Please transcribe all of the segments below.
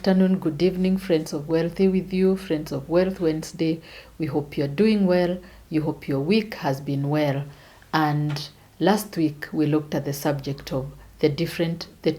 afternoon, good evening, friends of Wealthy with you, friends of Wealth Wednesday. We hope you're doing well. You hope your week has been well. And last week we looked at the subject of the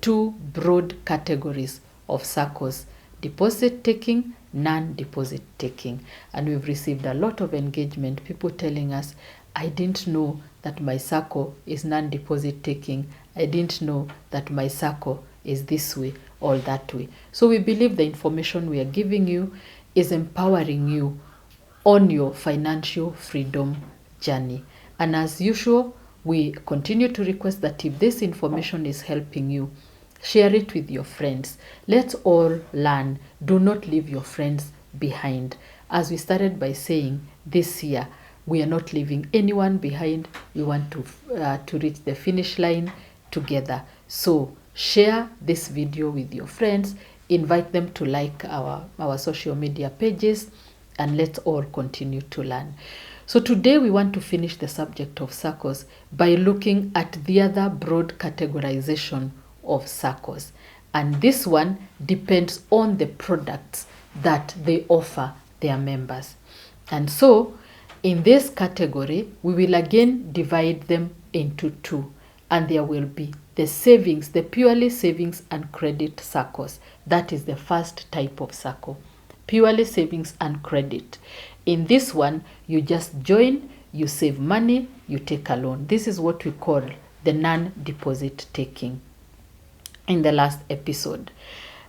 two broad categories of Saccos: deposit taking, non-deposit taking. And we've received a lot of engagement, people telling us, I didn't know that my Sacco is non-deposit taking. I didn't know that my Sacco is this way or that way. So we believe the information we are giving you is empowering you on your financial freedom journey. And as usual, we continue to request that if this information is helping you, share it with your friends. Let's all learn. Do not leave your friends behind. As we started by saying, this year, we are not leaving anyone behind. We want to reach the finish line together. So share this video with your friends. Invite them to like our social media pages, and let's all continue to learn. So today we want to finish the subject of Saccos by looking at the other broad categorization of Saccos. And this one depends on the products that they offer their members. And so in this category, we will again divide them into two. And there will be the savings, the purely savings and credit Saccos. That is the first type of Sacco. Purely savings and credit. In this one, you just join, you save money, you take a loan. This is what we call the non-deposit taking in the last episode.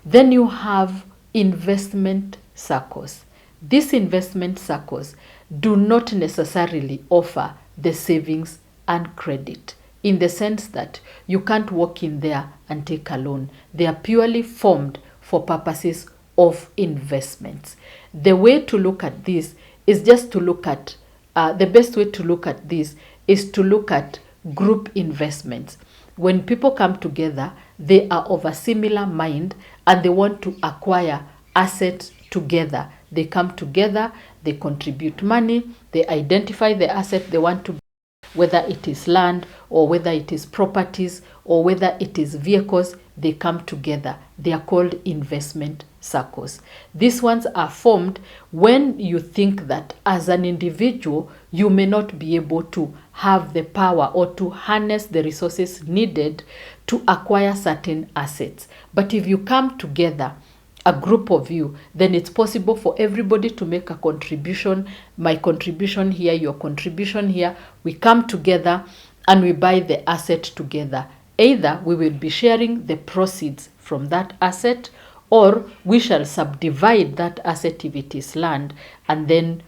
Then you have investment Saccos. These investment Saccos do not necessarily offer the savings and credit, in the sense that you can't walk in there and take a loan. They are purely formed for purposes of investments. The way to look at this is just to look at, the best way to look at this is to look at group investments. When people come together, they are of a similar mind and they want to acquire assets together. They come together, they contribute money, they identify the asset they want to buy, whether it is land or whether it is properties or whether it is vehicles. They come together. They are called investment Saccos. These ones are formed when you think that as an individual, you may not be able to have the power or to harness the resources needed to acquire certain assets. But if you come together, a group of you, then it's possible for everybody to make a contribution. My contribution here, your contribution here. We come together and we buy the asset together. Either we will be sharing the proceeds from that asset, or we shall subdivide that asset if it is land, and then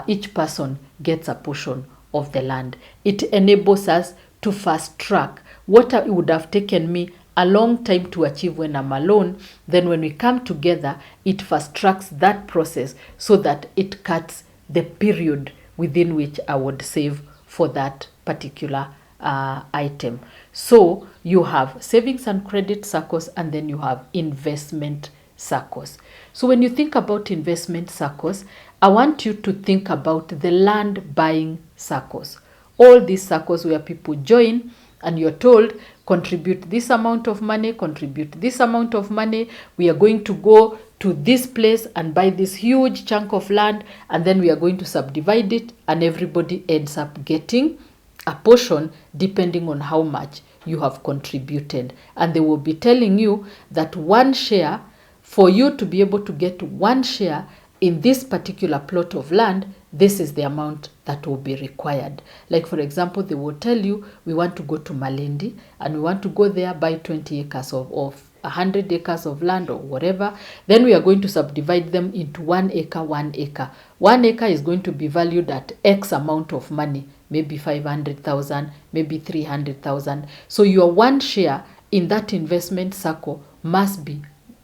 each person gets a portion of the land. It enables us to fast track what it would have taken me a long time to achieve when I'm alone. Then when we come together, it fast tracks that process so that it cuts the period within which I would save for that particular item. So you have savings and credit Saccos, and then you have investment Saccos. So when you think about investment Saccos, I want you to think about the land buying Saccos. All these Saccos where people join and you're told, contribute this amount of money, contribute this amount of money. We are going to go to this place and buy this huge chunk of land, and then we are going to subdivide it, and everybody ends up getting a portion depending on how much you have contributed. And they will be telling you that one share, for you to be able to get one share in this particular plot of land, this is the amount that will be required. Like for example, they will tell you, we want to go to Malindi and we want to go there, buy 20 acres of 100 acres of land or whatever. Then we are going to subdivide them into 1 acre, 1 acre. 1 acre is going to be valued at X amount of money, maybe 500,000, maybe 300,000. So your one share in that investment Sacco must be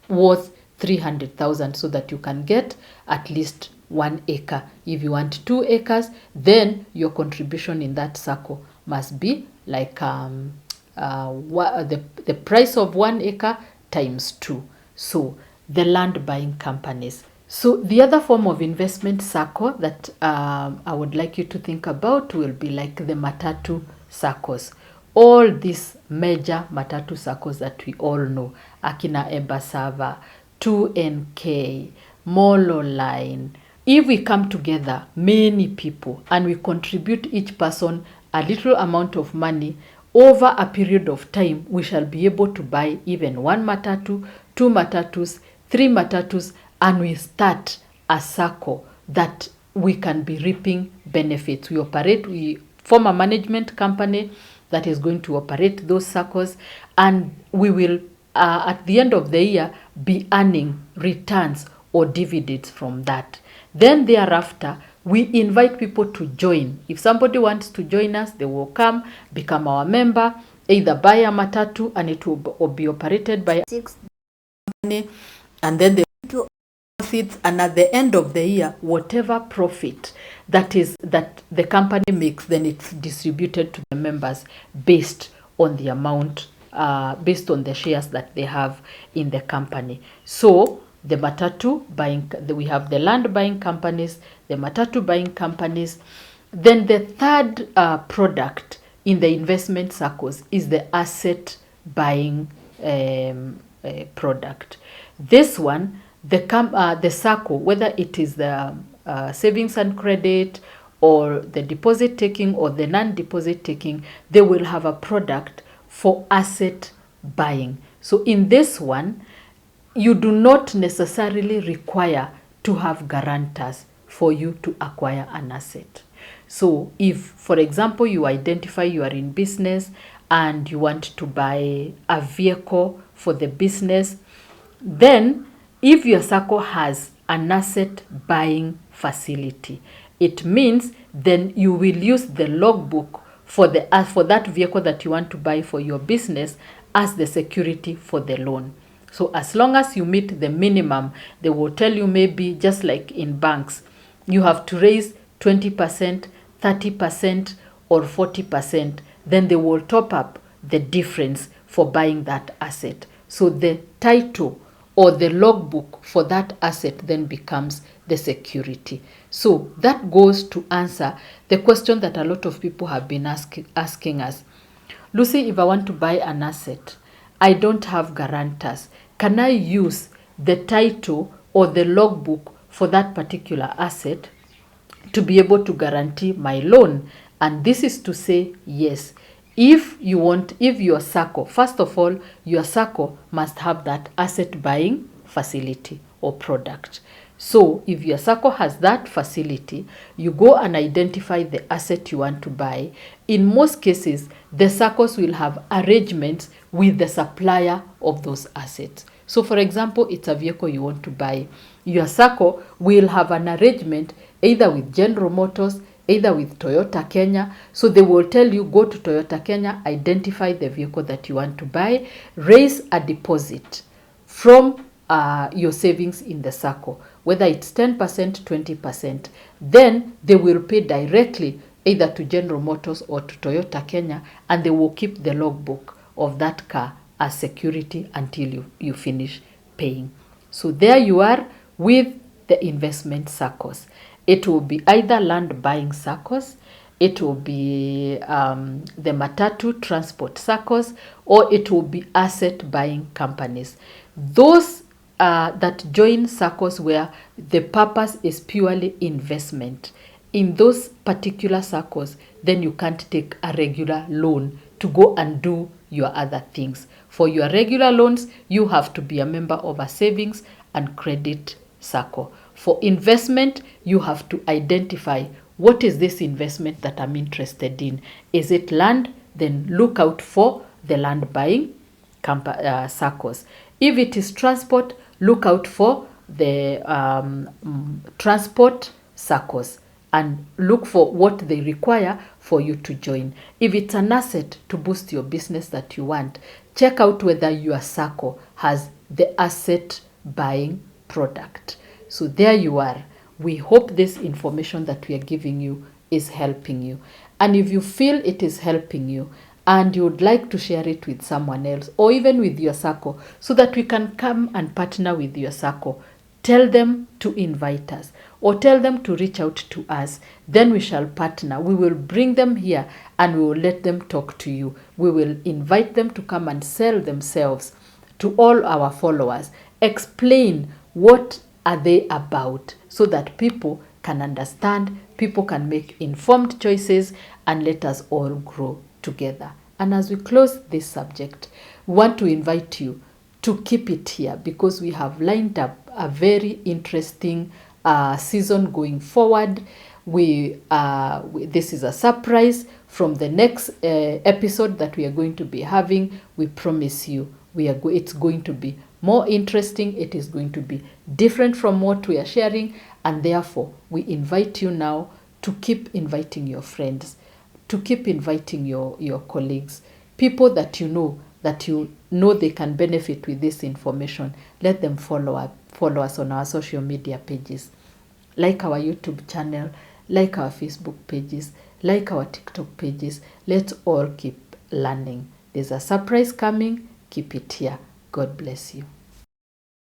worth 300,000 so that you can get at least 1 acre. If you want 2 acres, then your contribution in that Sacco must be like the price of 1 acre times 2. So the land buying companies. So the other form of investment Sacco that I would like you to think about will be like the Matatu Saccos. All these major Matatu Saccos that we all know, Akina Embasava, 2NK, Molo Line. If we come together, many people, and we contribute each person a little amount of money, over a period of time, we shall be able to buy even 1 matatu, 2 matatus, 3 matatus, and we start a Sacco that we can be reaping benefits. We form a management company that is going to operate those Saccos, and we will, at the end of the year, be earning returns or dividends from that. Then thereafter, we invite people to join. If somebody wants to join us, they will come, become our member, either buy a matatu, and it will be operated by 6 company, and then they will profit, and at the end of the year, whatever profit that the company makes, then it's distributed to the members based on the amount, based on the shares that they have in the company. So the matatu buying, we have the land buying companies, the matatu buying companies. Then the third product in the investment Saccos is the asset buying product. This one, the Sacco, whether it is the savings and credit or the deposit taking or the non-deposit taking, they will have a product for asset buying. So in this one, you do not necessarily require to have guarantors for you to acquire an asset. So if, for example, you identify you are in business and you want to buy a vehicle for the business, then if your Sacco has an asset buying facility, it means then you will use the logbook for that vehicle that you want to buy for your business as the security for the loan. So as long as you meet the minimum, they will tell you, maybe just like in banks, you have to raise 20%, 30%, or 40%. Then they will top up the difference for buying that asset. So the title or the logbook for that asset then becomes the security. So that goes to answer the question that a lot of people have been asking us. Lucy, if I want to buy an asset, I don't have guarantors. Can I use the title or the logbook for that particular asset to be able to guarantee my loan? And this is to say, yes. If your Sacco, first of all, your Sacco must have that asset buying facility or product. So if your Sacco has that facility, you go and identify the asset you want to buy. In most cases, the Saccos will have arrangements with the supplier of those assets. So for example, it's a vehicle you want to buy. Your Sacco will have an arrangement either with General Motors, either with Toyota Kenya. So they will tell you, go to Toyota Kenya, identify the vehicle that you want to buy, raise a deposit from your savings in the Sacco, whether it's 10%, 20%. Then they will pay directly either to General Motors or to Toyota Kenya, and they will keep the logbook of that car as security until you finish paying. So there you are with the investment Saccos. It will be either land buying Saccos, it will be the matatu transport Saccos, or it will be asset buying companies. Those that join Saccos where the purpose is purely investment, in those particular Saccos, then you can't take a regular loan to go and do your other things. For your regular loans, you have to be a member of a savings and credit Sacco. For investment, you have to identify, what is this investment that I'm interested in? Is it land? Then look out for the land buying Saccos. If it is transport, look out for the transport Saccos and look for what they require for you to join. If it's an asset to boost your business that you want, check out whether your Sacco has the asset buying product. So there you are. We hope this information that we are giving you is helping you. And if you feel it is helping you and you would like to share it with someone else or even with your Sacco so that we can come and partner with your Sacco, tell them to invite us or tell them to reach out to us. Then we shall partner. We will bring them here and we will let them talk to you. We will invite them to come and sell themselves to all our followers. explain what are they about so that people can understand, people can make informed choices, and let us all grow together. And as we close this subject, we want to invite you to keep it here, because we have lined up a very interesting season going forward. This is a surprise from the next episode that we are going to be having. We promise you, it's going to be more interesting. It is going to be different from what we are sharing, and therefore we invite you now to keep inviting your friends, to keep inviting your colleagues, people that you know they can benefit with this information. Let them follow us on our social media pages, like our YouTube channel, like our Facebook pages, like our TikTok pages. Let's all keep learning. There's a surprise coming. Keep it here. God bless you.